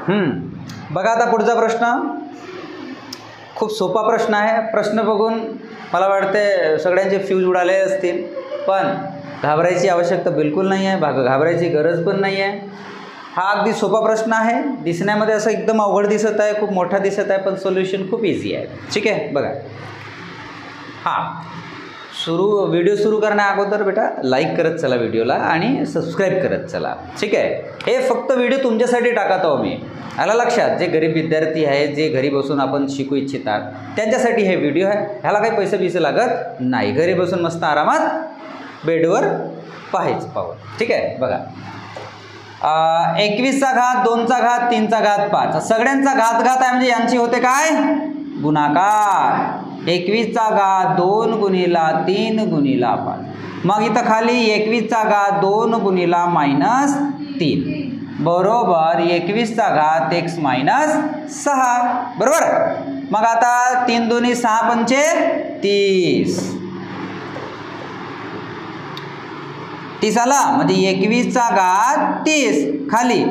बघा आता पुढचा प्रश्न खूप सोपा प्रश्न आहे. प्रश्न बघून मला वाटते सगळ्यांचे फ्यूज उडाले असतील, पण घाबरायची आवश्यकता बिलकुल नाही आहे, घाबरायची गरज पण नाही आहे. हा अगदी सोपा प्रश्न आहे. दिसण्यामध्ये असं एकदम अवघड दिसत आहे, खूप मोठा दिसत आहे, पण सोल्युशन खूप इझी आहे. ठीक आहे, बघा. व्हिडिओ सुरू करण्या अगोदर बेटा लाईक करत चला व्हिडिओला आणि सबस्क्राईब करत चला. ठीक आहे. हे फक्त व्हिडिओ तुमच्यासाठी टाकत आहो मी. आला लक्षात? जे गरीब विद्यार्थी आहेत, जे घरी बसून आपण शिकू इच्छितात, त्यांच्यासाठी हे व्हिडिओ आहे. ह्याला काही पैसे लागत नाही. घरी बसून मस्त आरामात बेडवर पाहू. ठीक आहे, बघा. 21चा घात, 2चा घात, 3चा घात 5. सगळ्यांचा घात आहे म्हणजे यांची होते काय? गुणाकार. 21चा घात 2 गुणिला 3 गुणिला 5. मग इथं खाली 21चा घात 2 गुणिला -3 बरोबर 21चा घात x - 6 बरोबर. मग आता 3 दूनी 6 पंचे 30 आला. म्हणजे 21चा घात 30 खाली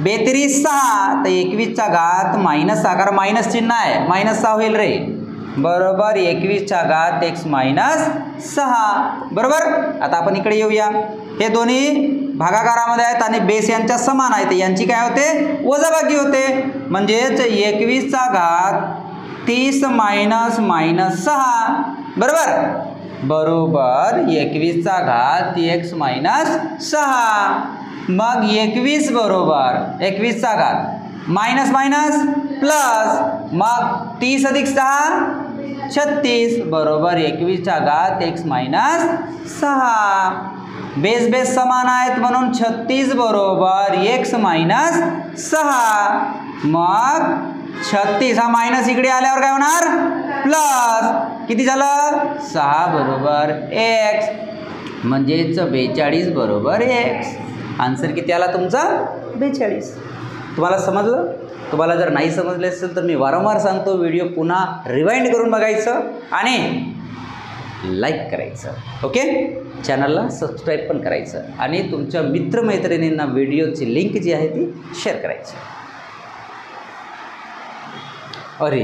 32 6 तर 21चा घात -6 कारण मायनस चिन्ह आहे, -6 होईल रे. बरोबर 21चा घात x - 6 बरोबर. आता आपण इकडे येऊया. हे दोन्ही भागाकारामध्ये आहेत आणि बेस यांच्या समान आहेत. यांची काय होते? वजाबाकी होते. म्हणजेच 21चा घात 30 - -6 बरोबर 21चा घात x - 6. मग 21 बरोबर 21चा घात मायनस प्लस, मग 30 अधिक 6 36 बरोबर 21चा घात x - 6. बेस समान आहेत म्हणून 36 बरोबर x - 6. मग 36 हा मायनस इकडे आल्यावर काय होणार? प्लस. किती झालं? 6 बरोबर x म्हणजेच 42 बरोबर x. आन्सर किती आला तुमचा? 42. तुम्हाला समजलं? तुम्हाला जर नाही समजले असेल तर मी वारंवार सांगतो, व्हिडिओ पुन्हा रिवाइंड करून बघायचं आणि लाईक करायचं. ओके, चॅनलला सबस्क्राईब पण करायचं आणि तुमच्या मित्रमैत्रिणींना व्हिडिओची लिंक जी आहे ती शेअर करायची. अरे